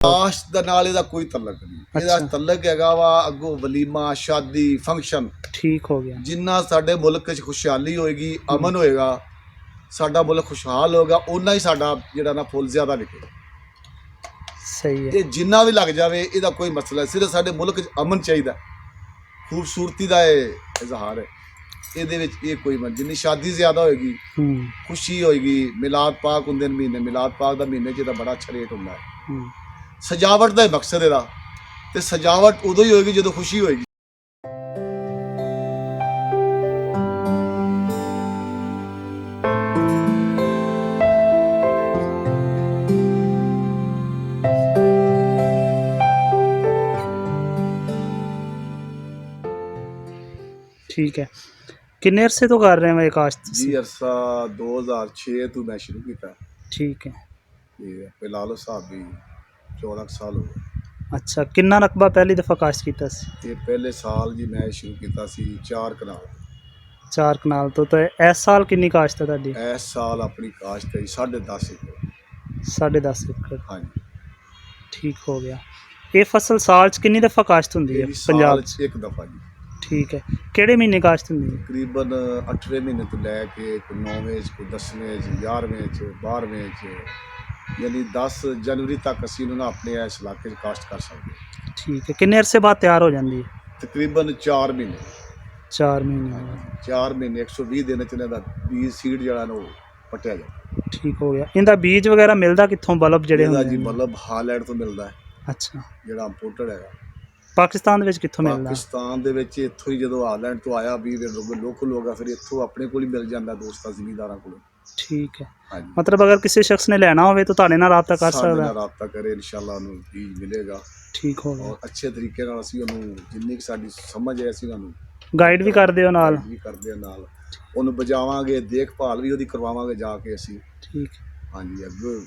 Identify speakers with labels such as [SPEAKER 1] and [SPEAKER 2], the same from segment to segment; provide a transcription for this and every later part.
[SPEAKER 1] ਕਾਸ਼ਤ ਦਾ ਨਾਲ ਇਹਦਾ ਕੋਈ ਤਲਕ ਨਹੀਂ। ਇਹਦਾ ਤਲਕ ਹੈਗਾ ਵਾ ਅੱਗੋਂ ਵਲੀਮਾ, ਸ਼ਾਦੀ, ਫੰਕਸ਼ਨ।
[SPEAKER 2] ਠੀਕ ਹੋ ਗਿਆ। ਜਿੰਨਾ
[SPEAKER 1] ਸਾਡੇ ਮੁਲਕ 'ਚ ਖੁਸ਼ਹਾਲੀ ਹੋਏਗੀ, ਅਮਨ ਹੋਏਗਾ, ਸਾਡਾ ਮੁਲਕ ਖੁਸ਼ਹਾਲ ਹੋਗਾ, ਓਨਾ ਹੀ ਸਾਡਾ ਜਿਹੜਾ ਨਾ ਫੁੱਲ ਜ਼ਿਆਦਾ ਵਿਕੇਗਾ।
[SPEAKER 2] ਸਹੀ ਹੈ।
[SPEAKER 1] ਇਹ ਜਿੰਨਾ ਵੀ ਲੱਗ ਜਾਵੇ ਇਹਦਾ ਕੋਈ ਮਸਲਾ, ਸਿਰਫ ਸਾਡੇ ਮੁਲਕ 'ਚ ਅਮਨ ਚਾਹੀਦਾ, ਖੂਬਸੂਰਤੀ ਦਾ ਇਹ ਇਜ਼ਹਾਰ ਹੈ। ਇਹਦੇ ਵਿੱਚ ਇਹ ਕੋਈ ਜਿੰਨੀ ਸ਼ਾਦੀ ਜ਼ਿਆਦਾ ਹੋਏਗੀ, ਖੁਸ਼ੀ ਹੋਏਗੀ, ਮਿਲਾਦ ਪਾਕ ਹੁੰਦੇ ਨੇ ਮਹੀਨੇ, ਮਿਲਾਦ ਪਾਕ ਦਾ ਮਹੀਨੇ 'ਚ ਇਹਦਾ ਬੜਾ ਅੱਛਾ ਰੇਟ ਹੁੰਦਾ ਹੈ। ਸਜਾਵਟ ਦਾ ਮਕਸਦ ਇਹਦਾ, ਤੇ ਸਜਾਵਟ ਉਦੋਂ ਹੀ ਹੋਏਗੀ ਜਦੋਂ ਖੁਸ਼ੀ ਹੋਏਗੀ।
[SPEAKER 2] ठीक है। किन्ने अरसे तो कर रहे हैं ये काश्त?
[SPEAKER 1] जी अरसा 2006 तो मैं शुरू किया।
[SPEAKER 2] ठीक है।
[SPEAKER 1] ये ला लो साहब भी 14 साल हो गए।
[SPEAKER 2] अच्छा, किन्ना रकबा पहली दफ़ा काश्त किया?
[SPEAKER 1] ये पहले साल जी मैं शुरू किया सी 4 कनाल।
[SPEAKER 2] 4 कनाल तो इस साल किन्नी काश्त है तुहाडी?
[SPEAKER 1] इस साल अपनी काश्त है 10.5 एकड़।
[SPEAKER 2] 10.5 एकड़।
[SPEAKER 1] हाँ जी।
[SPEAKER 2] ठीक हो गया। ये फसल साल च किन्नी दफ़ा काश्त हुंदी है पंजाब च?
[SPEAKER 1] एक दफ़ा जी।
[SPEAKER 2] ठीक है। किहड़े महीने काश्त हुंदी है?
[SPEAKER 1] तकरीबन 8वें महीने तो लैके कोई 9वें कोई 10वें 11वें 12वें, यानी 10 जनवरी तक असीं उन्हां अपने इस इलाके काश्त कर सकते।
[SPEAKER 2] ठीक है। किन्ने अरसे बाद तैयार हो जाती है?
[SPEAKER 1] तकरीबन 4 महीने।
[SPEAKER 2] 4 महीने।
[SPEAKER 1] 4 महीने 120 दिन च इन्हां दा बीज सीड जिहड़ा ना पट्टिया जाए।
[SPEAKER 2] ठीक हो गया। इनका बीज वगैरह मिलता कित्थों? बल्ब जिहड़े
[SPEAKER 1] हुंदे जी बल्ब हालैंड तो मिलता है।
[SPEAKER 2] अच्छा।
[SPEAKER 1] जिहड़ा इंपोर्टेड है।
[SPEAKER 2] पाकिस्तान दे विच कित्थों मिलदा?
[SPEAKER 1] पाकिस्तान दे विच इत्थों ही जदों हालैंड तो आया भी लोकल होगा, फिर इत्थों अपने कोल ही मिल जाता दोस्तां ज़मींदारां कोल। ठीक
[SPEAKER 2] है। हाँ जी। मतलब अगर किसी शख्स ने लेना हो तो तुहाडे नाल राबता कर सकदा है?
[SPEAKER 1] राबता करे, इंशाअल्लाह उन्हें बीज मिलेगा।
[SPEAKER 2] ठीक हो गया।
[SPEAKER 1] और अच्छे तरीके नाल असीं उन्हें जिन्नी कि साडी समझ है असीं उन्हें
[SPEAKER 2] गाइड भी करदे हो नाल?
[SPEAKER 1] भी करदे नाल उन्हें बजावांगे, देखभाल भी उहदी करवावांगे जाके असीं। ठीक। हाँ जी। अग्गे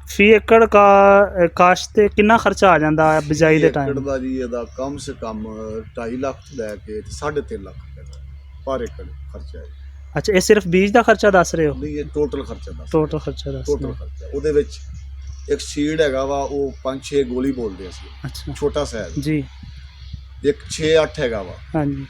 [SPEAKER 2] फी एकड़ का काश्त ते कितना खर्चा आ जाता है बिजाई दे टाइम?
[SPEAKER 1] एकड़ दा जी इहदा कम से कम 2.5 लाख तो लैके 3.5 लाख रुपए पर एकड़ खर्चा है।
[SPEAKER 2] अच्छा, ये सिर्फ बीज का खर्चा दस रहे हो?
[SPEAKER 1] नहीं, ये टोटल खर्चा दस।
[SPEAKER 2] टोटल खर्चा दस।
[SPEAKER 1] टोटल खर्चा ਉਹਦੇ ਵਿੱਚ ਇੱਕ ਸੀਡ ਹੈਗਾ ਵਾ, ਉਹ 5-6 ਗੋਲੀ ਬੋਲਦੇ ਅਸੀਂ।
[SPEAKER 2] ਅੱਛਾ।
[SPEAKER 1] ਛੋਟਾ ਸਾਈਜ਼ ਜੀ। ਇੱਕ 6-8 ਹੈਗਾ ਵਾ। ਹਾਂਜੀ।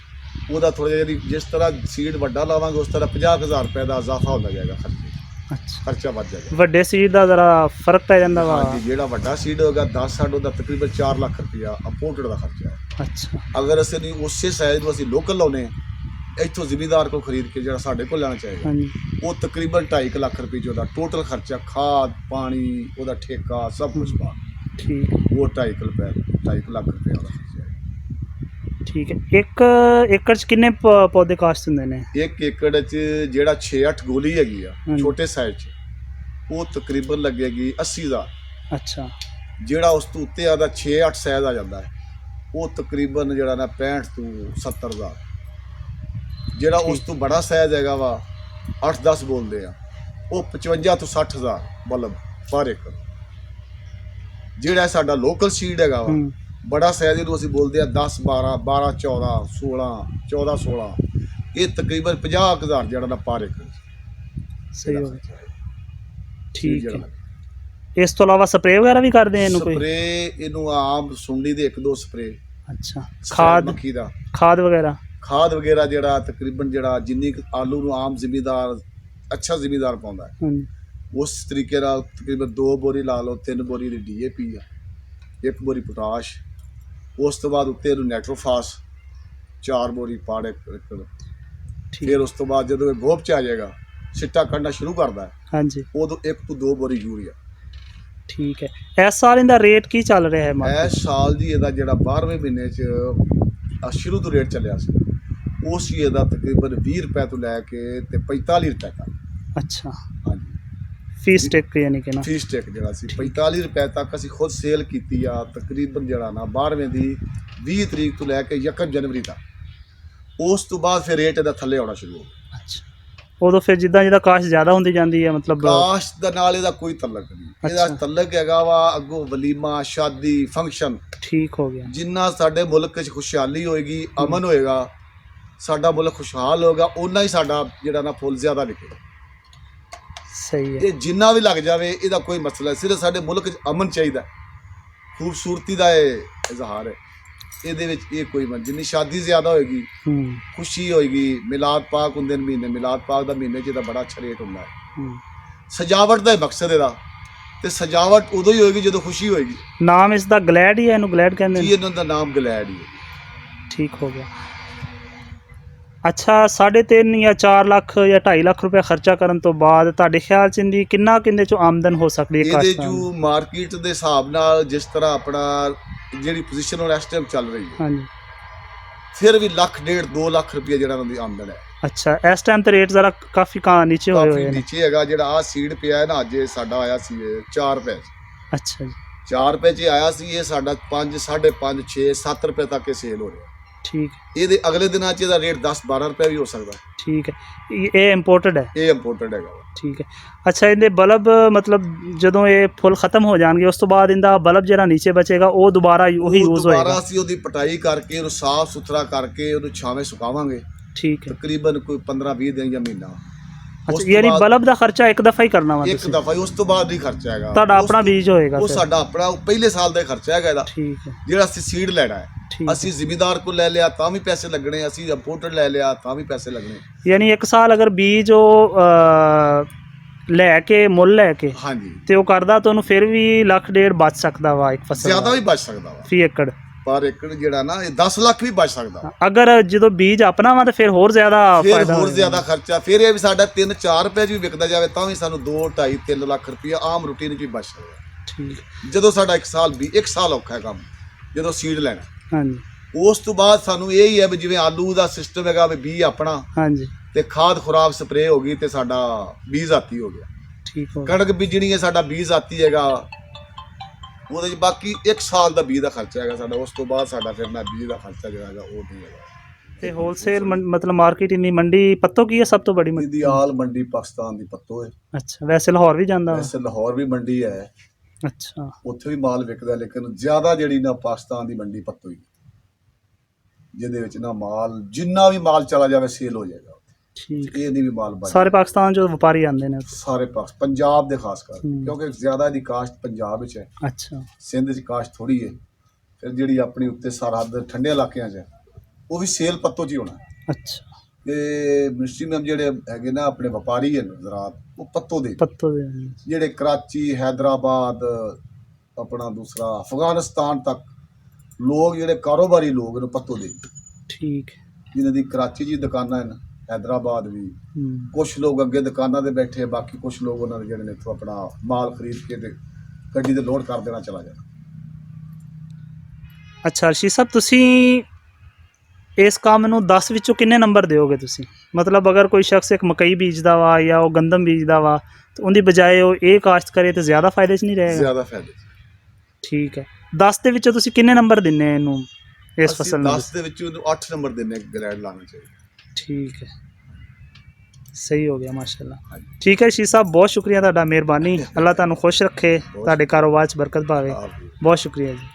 [SPEAKER 1] ਉਹਦਾ ਥੋੜਾ ਜਿਹਾ ਜਿਸ ਤਰ੍ਹਾਂ ਸੀਡ ਵੱਡਾ ਲਾਵਾਂਗੇ ਉਸ ਤਰ੍ਹਾਂ 50,000 ਰੁਪਏ ਦਾ ਇਜ਼ਾਫਾ ਹੁੰਦਾ ਜਾਏਗਾ ਖਰਚੇ। ਅੱਛਾ। ਖਰਚਾ ਵੱਧ ਜਾਏਗਾ।
[SPEAKER 2] ਵੱਡੇ ਸੀਡ ਦਾ ਜ਼ਰਾ ਫਰਕ ਪੈ ਜਾਂਦਾ ਵਾ?
[SPEAKER 1] ਹਾਂਜੀ, ਜਿਹੜਾ ਵੱਡਾ ਸੀਡ ਹੋਗਾ 10 ਸਾਡ ਉਹਦਾ ਤਕਰੀਬਨ 4 ਲੱਖ ਰੁਪਇਆ ਇੰਪੋਰਟਡ ਦਾ ਖਰਚਾ ਹੈ। ਅੱਛਾ। ਅਗਰ ਅਸੀਂ ਉਸੇ ਸਾਈਜ਼ ਨੂੰ ਅਸੀਂ ਲੋਕਲ ਲਾਉਨੇ ਇੱਥੋਂ ਜ਼ਿਮੀਂਦਾਰ ਕੋਲ ਖਰੀਦ ਕੇ ਜਿਹੜਾ ਸਾਡੇ ਕੋਲ ਲੈਣਾ ਚਾਹੀਦਾ, ਉਹ ਤਕਰੀਬਨ 2.5 ਲੱਖ ਰੁਪਏ 'ਚ ਉਹਦਾ ਟੋਟਲ ਖਰਚਾ, ਖਾਦ ਪਾਣੀ, ਉਹਦਾ ਠੇਕਾ ਸਭ ਕੁਝ ਪਾ। ਠੀਕ। ਉਹ 2.5 ਲੱਖ ਰੁਪਏ ਦਾ ਖਰਚਾ ਹੈ।
[SPEAKER 2] ਠੀਕ ਹੈ। ਇੱਕ ਏਕੜ 'ਚ ਕਿੰਨੇ ਪੌਦੇ ਕਾਸ਼ਤ ਹੁੰਦੇ ਨੇ?
[SPEAKER 1] ਇੱਕ ਏਕੜ 'ਚ ਜਿਹੜਾ 6-8 ਗੋਲੀ ਹੈਗੀ ਆ ਛੋਟੇ ਸਾਈਜ਼ 'ਚ, ਉਹ ਤਕਰੀਬਨ ਲੱਗੇਗੀ 80,000। ਅੱਛਾ। ਜਿਹੜਾ ਉਸ ਤੋਂ ਉੱਤੇ ਆਦਾ 6-8 ਸਾਈਜ਼ ਆ ਜਾਂਦਾ ਹੈ, ਉਹ ਤਕਰੀਬਨ ਜਿਹੜਾ ਨਾ 65 ਤੋਂ 70,000। ਜਿਹੜਾ ਉਸ ਤੋਂ ਬੜਾ ਸਾਈਜ਼ ਹੈਗਾ ਵਾ 8-10 ਬੋਲਦੇ ਆ, ਉਹ 55 ਤੋਂ 60,000 ਬਲਬ ਪਰ ਏਕੜ। ਜਿਹੜਾ ਸਾਡਾ ਲੋਕਲ ਸੀਡ ਹੈਗਾ ਵਾ ਬੜਾ ਸਾਈਜ਼, ਇਹਨੂੰ ਅਸੀਂ ਬੋਲਦੇ ਆ 10-12, 12-14, 16, ਇਹ ਤਕਰੀਬਨ 50,000 ਜਿਹੜਾ ਨਾ ਪਰ ਏਕੜ।
[SPEAKER 2] ਸਹੀ ਹੋ ਗਿਆ। ਠੀਕ ਹੈ। ਇਸ ਤੋਂ ਇਲਾਵਾ ਸਪਰੇਅ ਵਗੈਰਾ ਵੀ ਕਰਦੇ ਆ ਇਹਨੂੰ? ਕੋਈ
[SPEAKER 1] ਸਪਰੇਅ ਇਹਨੂੰ ਆਮ ਸੁੰਡੀ ਦੇ 1-2 ਸਪਰੇਅ। ਅੱਛਾ।
[SPEAKER 2] ਖਾਦ
[SPEAKER 1] ਮੱਖੀ ਦਾ ਖਾਦ ਵਗੈਰਾ ਜਿਹੜਾ ਤਕਰੀਬਨ ਜਿਹੜਾ ਜਿੰਨੀ ਆਲੂ ਨੂੰ ਆਮ ਜ਼ਿਮੀਂਦਾਰ ਅੱਛਾ ਜ਼ਿਮੀਂਦਾਰ ਪਾਉਂਦਾ ਹੈ, ਉਸ ਤਰੀਕੇ ਨਾਲ ਤਕਰੀਬਨ 2 ਬੋਰੀ ਲਾ ਲਓ, 3 ਬੋਰੀ ਦੀ DAP ਆ, 1 ਬੋਰੀ ਪੋਟਾਸ਼, ਉਸ ਤੋਂ ਬਾਅਦ ਉੱਤੇ ਇਹਨੂੰ ਨਾਈਟ੍ਰੋਫਾਸ 4 ਬੋਰੀ ਪਾੜ ਏਕੜ। ਫਿਰ ਉਸ ਤੋਂ ਬਾਅਦ ਜਦੋਂ ਇਹ ਗੋਭ 'ਚ ਆ ਜਾਏਗਾ, ਸਿੱਟਾ ਕੱਢਣਾ ਸ਼ੁਰੂ ਕਰਦਾ ਹੈ, ਹਾਂਜੀ, ਉਦੋਂ 1 ਤੋਂ 2 ਬੋਰੀ ਯੂਰੀਆ। ਠੀਕ ਹੈ। ਇਸ ਸਾਲ ਇਹਦਾ ਰੇਟ ਕੀ ਚੱਲ ਰਿਹਾ ਹੈ? ਇਸ ਸਾਲ ਜੀ ਇਹਦਾ ਜਿਹੜਾ 12ਵੇਂ ਮਹੀਨੇ 'ਚ ਸ਼ੁਰੂ ਤੋਂ ਰੇਟ ਚੱਲਿਆ ਸੀ, ਉਸ ਹੀ ਇਹਦਾ ਤਕਰੀਬਨ 20 ਰੁਪਏ ਤੋਂ ਲੈ ਕੇ ਤੇ 45 ਰੁਪਏ ਤੱਕ। ਅੱਛਾ। ਹਾਂਜੀ। ਫੀਸ ਟੈਕ ਯਾਨੀ ਕਿ ਨਾ ਫੀਸ ਟੈਕ ਜਿਹੜਾ ਸੀ 45 ਰੁਪਏ ਤੱਕ ਅਸੀਂ ਖੁਦ ਸੇਲ ਕੀਤੀ ਆ, ਤਕਰੀਬਨ ਜਿਹੜਾ ਨਾ 12ਵੇਂ ਦੀ 20 ਤਰੀਕ ਤੋਂ ਲੈ ਕੇ 1 ਜਨਵਰੀ ਤੱਕ। ਉਸ ਤੋਂ ਬਾਅਦ ਫਿਰ ਰੇਟ ਇਹਦਾ ਥੱਲੇ ਆਉਣਾ ਸ਼ੁਰੂ ਹੋ ਗਿਆ। ਅੱਛਾ। ਉਦੋਂ ਫਿਰ ਜਿੱਦਾਂ ਕਾਸ਼ ਜ਼ਿਆਦਾ ਹੁੰਦੀ ਜਾਂਦੀ ਹੈ, ਮਤਲਬ ਕਾਸ਼ ਦਾ ਨਾਲ ਇਹਦਾ ਕੋਈ ਤਲਕ ਨਹੀਂ। ਇਹਦਾ ਤਲਕ ਹੈਗਾ ਵਾ ਅੱਗੋਂ ਵਲੀਮਾ, ਸ਼ਾਦੀ, ਫੰਕਸ਼ਨ। ਠੀਕ ਹੋ ਗਿਆ। ਜਿੰਨਾ ਸਾਡੇ ਮੁਲਕ 'ਚ ਖੁਸ਼ਹਾਲੀ ਹੋਏਗੀ, ਅਮਨ ਹੋਏਗਾ, ਸਾਡਾ ਮੁਲਕ ਖੁਸ਼ਹਾਲ ਹੋਗਾ, ਓਨਾ ਹੀ ਸਾਡਾ ਜਿਹੜਾ ਨਾ ਫੁੱਲ ਜ਼ਿਆਦਾ ਵਿਕੇਗਾ।
[SPEAKER 2] ਸਹੀ ਹੈ।
[SPEAKER 1] ਇਹ ਜਿੰਨਾ ਵੀ ਲੱਗ ਜਾਵੇ ਇਹਦਾ ਕੋਈ ਮਸਲਾ ਨਹੀਂ, ਸਿਰਫ ਸਾਡੇ ਮੁਲਕ 'ਚ ਅਮਨ ਚਾਹੀਦਾ, ਖੂਬਸੂਰਤੀ ਦਾ ਇਹ ਇਜ਼ਹਾਰ ਹੈ। ਇਹਦੇ ਵਿੱਚ ਇਹ ਕੋਈ ਜਿੰਨੀ ਸ਼ਾਦੀ ਜ਼ਿਆਦਾ ਹੋਏਗੀ, ਖੁਸ਼ੀ ਹੋਏਗੀ, ਮਿਲਾਦ ਪਾਕ ਹੁੰਦੇ ਨੇ ਮਹੀਨੇ, ਮਿਲਾਦ ਪਾਕ ਦਾ ਮਹੀਨੇ 'ਚ ਤਾਂ ਬੜਾ ਅੱਛਾ ਰੇਟ ਹੁੰਦਾ ਹੈ। ਸਜਾਵਟ ਦਾ ਮਕਸਦ ਇਹਦਾ, ਤੇ ਸਜਾਵਟ ਉਦੋਂ ਹੀ ਹੋਏਗੀ ਜਦੋਂ ਖੁਸ਼ੀ ਹੋਏਗੀ।
[SPEAKER 2] ਨਾਮ ਇਸ ਦਾ ਗਲੈਡ ਹੀ ਹੈ, ਇਹਨੂੰ ਗਲੈਡ ਕਹਿੰਦੇ
[SPEAKER 1] ਜੀ,
[SPEAKER 2] ਨੇ।
[SPEAKER 1] ਇਹਨਾਂ ਦਾ ਨਾਮ ਗਲੈਡ ਹੀ ਹੈ।
[SPEAKER 2] ਠੀਕ ਹੋ ਗਿਆ। ਅੱਛਾ, 3.5 ਜਾਂ 4 ਲੱਖ ਜਾਂ 2.5 ਲੱਖ ਰੁਪਏ ਖਰਚਾ ਕਰਨ ਤੋਂ ਬਾਅਦ ਤੁਹਾਡੇ ਖਿਆਲ 'ਚ ਇਹਦੀ ਕਿੰਨੇ ਚੋਂ ਆਮਦਨ ਹੋ ਸਕਦੀ ਹੈ?
[SPEAKER 1] ਇਹਦੇ ਜੋ ਮਾਰਕੀਟ ਦੇ ਹਿਸਾਬ ਨਾਲ ਜਿਸ ਤਰ੍ਹਾਂ ਆਪਣਾ ਜਿਹੜੀ ਪੋਜੀਸ਼ਨ ਹੁਣ ਇਸ ਟਾਈਮ ਚੱਲ ਰਹੀ ਹੈ,
[SPEAKER 2] ਹਾਂਜੀ,
[SPEAKER 1] ਫਿਰ ਵੀ 1.5-2 ਲੱਖ ਰੁਪਏ ਜਿਹੜਾ ਉਹਨਾਂ ਦੀ ਆਮਦਨ ਹੈ।
[SPEAKER 2] ਅੱਛਾ, ਇਸ ਟਾਈਮ ਤੇ ਰੇਟ ਜ਼ਰਾ ਕਾਫੀ ਨੀਚੇ ਹੋਏ ਹੋਏ ਨੇ।
[SPEAKER 1] ਨੀਚੇ ਹੈਗਾ। ਜਿਹੜਾ ਆ ਸੀਡ ਪਿਆ ਹੈ ਨਾ, ਅੱਜ ਸਾਡਾ ਆਇਆ ਸੀ 4 ਰੁਪਏ 'ਚ।
[SPEAKER 2] ਅੱਛਾ ਜੀ,
[SPEAKER 1] 4 ਰੁਪਏ 'ਚ ਆਇਆ ਸੀ, ਇਹ ਸਾਡਾ 5, 5.5, 6, 7 ਰੁਪਏ ਤੱਕ ਇਹ ਸੇਲ ਹੋ ਰਿਹਾ।
[SPEAKER 2] ਠੀਕ।
[SPEAKER 1] ਇਹਦੇ ਅਗਲੇ ਦਿਨਾਂ 'ਚ ਇਹਦਾ ਰੇਟ 10-12 ਰੁਪਏ ਵੀ ਹੋ ਸਕਦਾ।
[SPEAKER 2] ਠੀਕ ਹੈ, ਇਹ ਇੰਪੋਰਟਡ ਹੈ?
[SPEAKER 1] ਇਹ ਇੰਪੋਰਟਡ ਹੈਗਾ।
[SPEAKER 2] ਠੀਕ ਹੈ। ਅੱਛਾ, ਇਹਦੇ ਬਲਬ ਮਤਲਬ ਜਦੋਂ ਇਹ ਫੁੱਲ ਖਤਮ ਹੋ ਜਾਣਗੇ ਉਸ ਤੋਂ ਬਾਅਦ ਇਹਦਾ ਬਲਬ ਜਿਹੜਾ ਨੀਚੇ ਬਚੇਗਾ ਉਹ ਦੁਬਾਰਾ ਉਹੀ ਯੂਜ਼ ਹੋਏਗਾ?
[SPEAKER 1] ਦੁਬਾਰਾ ਅਸੀਂ ਉਹਦੀ ਪਟਾਈ ਕਰਕੇ, ਉਹਨੂੰ ਸਾਫ਼ ਸੁਥਰਾ ਕਰਕੇ, ਉਹਨੂੰ ਛਾਵੇਂ ਸੁਕਾਵਾਂਗੇ।
[SPEAKER 2] ਠੀਕ ਹੈ।
[SPEAKER 1] ਤਕਰੀਬਨ ਕੋਈ 15-20 ਦਿਨ ਜਾਂ ਮਹੀਨਾ।
[SPEAKER 2] ਅੱਛਾ, ਯਾਨੀ ਬਲਬ ਦਾ ਖਰਚਾ ਇੱਕ ਦਫਾ ਹੀ ਕਰਨਾ ਵਾ?
[SPEAKER 1] ਇੱਕ ਦਫਾ ਹੀ, ਉਸ ਤੋਂ ਬਾਅਦ ਨਹੀਂ ਖਰਚਾ ਹੈਗਾ।
[SPEAKER 2] ਤੁਹਾਡਾ ਆਪਣਾ ਬੀਜ ਹੋਏਗਾ?
[SPEAKER 1] ਉਹ ਸਾਡਾ ਆਪਣਾ ਪਹਿਲੇ ਸਾਲ ਦਾ ਖਰਚਾ ਹੈਗਾ ਇਹਦਾ।
[SPEAKER 2] ਠੀਕ ਹੈ।
[SPEAKER 1] ਜਿਹੜਾ ਅਸੀਂ ਸੀਡ ਲੈਣਾ ਹੈ, ਅਸੀਂ ਜ਼ਿਮੀਦਾਰ ਕੋਲ ਲੈ ਲਿਆ ਤਾਂ ਵੀ ਪੈਸੇ ਲੱਗਣੇ, ਅਸੀਂ ਇੰਪੋਰਟਡ ਲੈ ਲਿਆ ਤਾਂ ਵੀ ਪੈਸੇ ਲੱਗਣੇ।
[SPEAKER 2] ਯਾਨੀ ਇੱਕ ਸਾਲ ਅਗਰ ਬੀਜ ਉਹ ਲੈ ਕੇ ਮੁੱਲ ਲੈ ਕੇ,
[SPEAKER 1] ਹਾਂਜੀ,
[SPEAKER 2] ਤੇ ਉਹ ਕਰਦਾ ਤਾਂ ਉਹਨੂੰ ਫਿਰ ਵੀ 1.5 ਲੱਖ ਬਚ ਸਕਦਾ ਵਾ ਇੱਕ ਫਸਲ?
[SPEAKER 1] ਜ਼ਿਆਦਾ ਵੀ ਬਚ ਸਕਦਾ ਵਾ
[SPEAKER 2] ਫੀ ਏਕੜ।
[SPEAKER 1] ਪਰ ਏਕੜ ਜਿਹੜਾ ਨਾ, ਇਹ 10 ਲੱਖ ਵੀ ਬਚ ਸਕਦਾ।
[SPEAKER 2] ਅਗਰ ਜਦੋਂ ਬੀਜ ਆਪਣਾ ਵਾ ਤਾਂ ਫਿਰ ਹੋਰ ਜ਼ਿਆਦਾ ਫਾਇਦਾ,
[SPEAKER 1] ਹੋਰ ਜ਼ਿਆਦਾ ਖਰਚਾ। ਫਿਰ ਇਹ ਵੀ ਸਾਡਾ 3-4 ਰੁਪਏ 'ਚ ਵੀ ਵਿਕਦਾ ਜਾਵੇ ਤਾਂ ਵੀ ਸਾਨੂੰ 2-2.5-3 ਲੱਖ ਰੁਪਏ ਆਮ ਰੂਟੀਨ 'ਚ ਵੀ ਬਚ ਸਕਦਾ।
[SPEAKER 2] ਠੀਕ।
[SPEAKER 1] ਜਦੋਂ ਸਾਡਾ ਇੱਕ ਸਾਲ ਔਖਾ ਹੈ ਕੰਮ, ਜਦੋਂ ਸੀਡ ਲੈਣਾ।
[SPEAKER 2] ਹਾਂਜੀ।
[SPEAKER 1] ਉਸ ਤੋਂ ਬਾਅਦ ਸਾਨੂੰ ਇਹ ਹੀ ਹੈ ਵੀ ਜਿਵੇਂ ਆਲੂ ਦਾ ਸਿਸਟਮ ਹੈਗਾ ਵੀ ਬੀਜ ਆਪਣਾ,
[SPEAKER 2] ਹਾਂਜੀ,
[SPEAKER 1] ਤੇ ਖਾਦ ਖੁਰਾਕ ਸਪਰੇਅ ਹੋ ਗਈ ਤੇ ਸਾਡਾ ਬੀਜ ਆਤੀ ਹੋ ਗਿਆ।
[SPEAKER 2] ਠੀਕ ਹੋ।
[SPEAKER 1] ਕਣਕ ਬੀਜਣੀ ਹੈ, ਸਾਡਾ ਬੀਜ ਆਤੀ ਹੈਗਾ। ਉਹਦੇ 'ਚ ਬਾਕੀ 1 ਸਾਲ ਦਾ ਬੀਜ ਦਾ ਖਰਚਾ ਹੈਗਾ ਸਾਡਾ। ਉਸ ਤੋਂ ਬਾਅਦ ਸਾਡਾ ਫਿਰ ਨਾ ਬੀਜ ਦਾ ਖਰਚਾ ਜਿਹੜਾ ਹੈਗਾ ਉਹ ਨਹੀਂ ਹੈਗਾ।
[SPEAKER 2] ਤੇ ਹੋਲਸੇਲ ਮਤਲਬ ਮਾਰਕੀਟ ਇੰਨੀ ਮੰਡੀ ਪੱਤੋ ਕੀ ਹੈ ਸਭ ਤੋਂ ਬੜੀ ਮੰਡੀ?
[SPEAKER 1] ਇਹਦੀ ਆਲ ਮੰਡੀ ਪਾਕਿਸਤਾਨ ਦੀ ਪੱਤੋ ਹੈ।
[SPEAKER 2] ਅੱਛਾ, ਵੈਸੇ ਲਾਹੌਰ ਵੀ ਜਾਂਦਾ?
[SPEAKER 1] ਵੈਸੇ ਲਾਹੌਰ ਵੀ ਮੰਡੀ ਹੈ।
[SPEAKER 2] ਅੱਛਾ,
[SPEAKER 1] ਉੱਥੇ ਵੀ ਮਾਲ ਵਿਕਦਾ, ਲੇਕਿਨ ਜ਼ਿਆਦਾ ਜਿਹੜੀ ਨਾ ਪਾਕਿਸਤਾਨ ਦੀ ਮੰਡੀ ਪੱਤੋ ਹੀ, ਜਿਹਦੇ ਵਿੱਚ ਨਾ ਮਾਲ ਜਿੰਨਾ ਵੀ ਮਾਲ ਚਲਾ ਜਾਵੇ ਸੇਲ ਹੋ ਜਾਏਗਾ।
[SPEAKER 2] ਠੀਕ।
[SPEAKER 1] ਇਹ ਨਹੀਂ ਵੀ ਮਾਲ ਬਚ
[SPEAKER 2] ਸਾਰੇ ਪਾਕਿਸਤਾਨ ਚੋਂ ਵਪਾਰੀ ਆਉਂਦੇ ਨੇ?
[SPEAKER 1] ਸਾਰੇ ਪੰਜਾਬ ਦੇ ਖਾਸ ਕਰ, ਕਿਉਂਕਿ ਜ਼ਿਆਦਾ ਇਹਦੀ ਕਾਸ਼ਤ ਪੰਜਾਬ ਵਿੱਚ ਹੈ।
[SPEAKER 2] ਅੱਛਾ।
[SPEAKER 1] ਸਿੰਧ 'ਚ ਕਾਸ਼ਤ ਥੋੜੀ ਹੈ। ਫਿਰ ਜਿਹੜੀ ਆਪਣੀ ਉੱਤੇ ਸਰਹੱਦ ਠੰਡੇ ਇਲਾਕਿਆਂ 'ਚ ਹੈ, ਉਹ ਵੀ ਸੇਲ ਪੱਤੋ 'ਚ ਹੀ ਹੋਣਾ।
[SPEAKER 2] ਅੱਛਾ।
[SPEAKER 1] ਤੇ ਮਿਨਿਸਟਰੀ ਜਿਹੜੇ ਹੈਗੇ ਨਾ ਆਪਣੇ ਵਪਾਰੀ ਹੈ ਜ਼ਰਾਤ, ਉਹ ਪੱਤੋ ਦੇ। ਜਿਹੜੇ ਕਰਾਚੀ, ਹੈਦਰਾਬਾਦ, ਆਪਣਾ ਦੂਸਰਾ ਅਫਗਾਨਿਸਤਾਨ ਤੱਕ ਲੋਕ ਜਿਹੜੇ ਕਾਰੋਬਾਰੀ ਲੋਕ ਇਹਨੂੰ ਪੱਤੋ ਦੇ।
[SPEAKER 2] ਠੀਕ।
[SPEAKER 1] ਜਿਨ੍ਹਾਂ ਦੀ ਕਰਾਚੀ 'ਚ ਦੁਕਾਨਾਂ ਹਨ, हैदराबाद भी कुछ लोग अगे दुकाना दे बैठे, बाकी कुछ लोग उन्होंने जिहड़े ने इत्थों अपना माल खरीद के ते गड्डी ते लोड कर देना चला जाना।
[SPEAKER 2] अच्छा अर्शी साहब, तुसी इस काम नूं 10 विचों किन्ने नंबर दिओगे तुसी? मतलब अगर कोई शख्स एक मकई बीजदा वा या वो गंदम बीजदा वा तो उनकी बजाय वो ये काश्त करे तो ज़्यादा फायदे च नहीं रहेगा?
[SPEAKER 1] ज़्यादा फायदे।
[SPEAKER 2] ठीक है। 10 ਦੇ ਵਿੱਚੋਂ ਤੁਸੀਂ ਕਿੰਨੇ ਨੰਬਰ ਦਿੰਨੇ ਇਹਨੂੰ ਇਸ ਫਸਲ ਨੂੰ?
[SPEAKER 1] 10 ਦੇ ਵਿੱਚੋਂ ਇਹਨੂੰ 8 ਨੰਬਰ ਦਿੰਨੇ ਗ੍ਰੇਡ ਲਾਣਾ ਚਾਹੀਦਾ। ठीक है, सही हो गया माशाल्लाह। ठीक है शी साहब, बहुत शुक्रिया ਤੁਹਾਡਾ, ਮਿਹਰਬਾਨੀ। ਅੱਲਾਹ ਤੁਹਾਨੂੰ ਖੁਸ਼ ਰੱਖੇ, ਤੁਹਾਡੇ ਕਾਰੋਬਾਰ 'ਚ ਬਰਕਤ ਪਾਵੇ। ਬਹੁਤ ਸ਼ੁਕਰੀਆ ਜੀ।